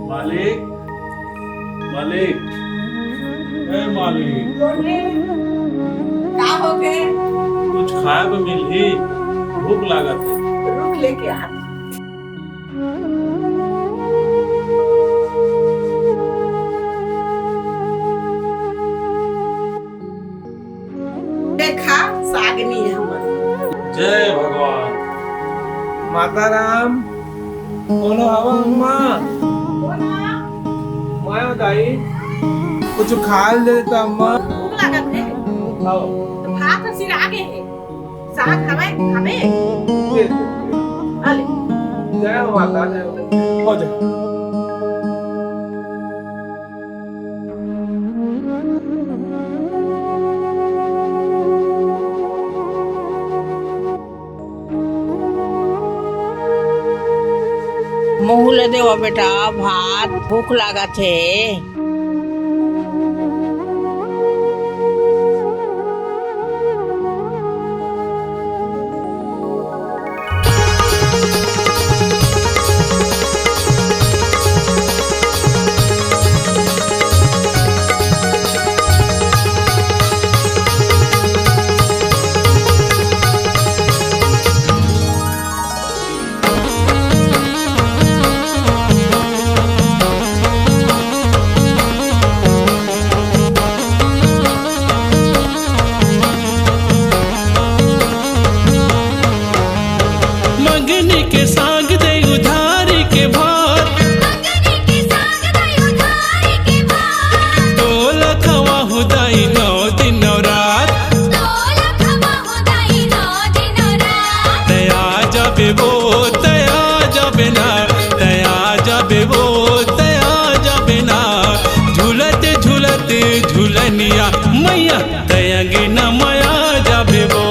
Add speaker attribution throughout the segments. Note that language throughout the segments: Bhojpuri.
Speaker 1: मालिक मालिक ए मालिक
Speaker 2: का हो गए?
Speaker 1: कुछ खाए को मिली, भूख लागत है।
Speaker 2: रुक लेके आ। देखा सागनी है हमारी।
Speaker 1: जय भगवान।
Speaker 3: माता राम बोलो हवा अम्मा माया दाई कुछ खा लेता अम्मा।
Speaker 2: भूख लागत है
Speaker 3: खाओ
Speaker 2: तो भात और सिर आगे है। साग खावे खावे
Speaker 3: दे दो।
Speaker 2: अले
Speaker 3: जय हो माता जय हो जाए।
Speaker 4: मुँह ले देवा बेटा, भात भूख लागत है।
Speaker 5: झुलनिया मैया तयंगे न माया जाबे वो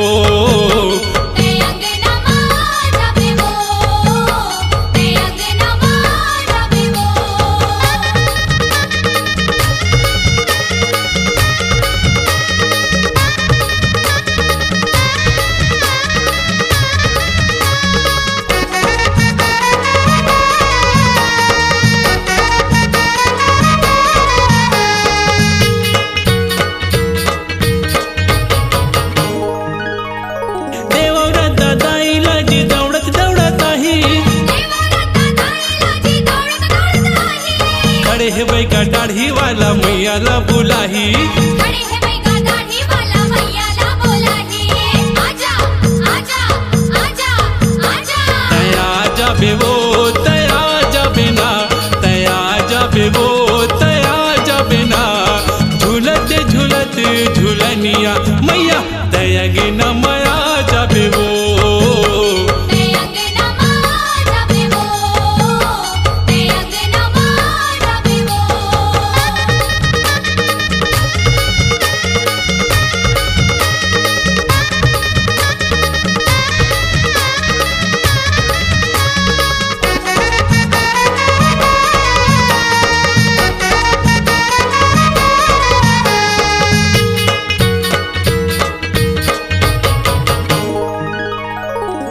Speaker 5: का दाढ़ी वाला मैया ला बुलाही।
Speaker 6: खड़े है बैगा दाढ़ी वाला मैया ला बुलाही। आजा आजा आजा आजा
Speaker 5: तया जाबे वो तया जाबे ना, तया जाबे वो तया जाबे ना। झूलते झूलते झूलनिया मैया तयंगे न माया जाबे वो।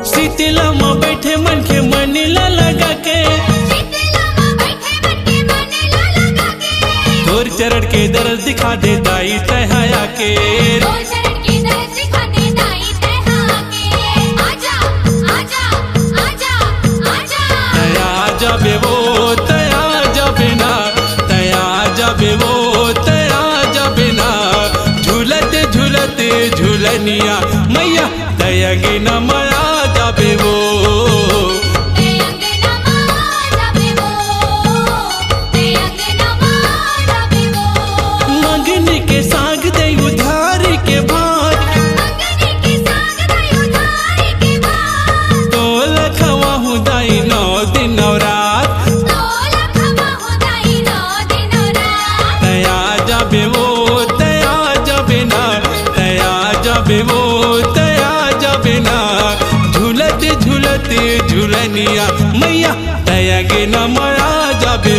Speaker 5: शीतला में बैठे मन के मनीला लगा के, तोर चरण के दर्द दिखा दे दाई तहाया के। तया जाबे वो तया जाबे ना, तया जाबे वो तया जाबे ना। झूलते झूलते झूलनिया मैया तयंगे न माया जाबे वो। मंगनी के साग दे उधारी के भात, तो लखवा हूँ दाई 9 दिन 9 रात। तया जाबे वो तया जाबे ना, तया जाबे वो तया जाबे ना। झूलते झूलते झूलनिया मैया तयंगे न माया जाबे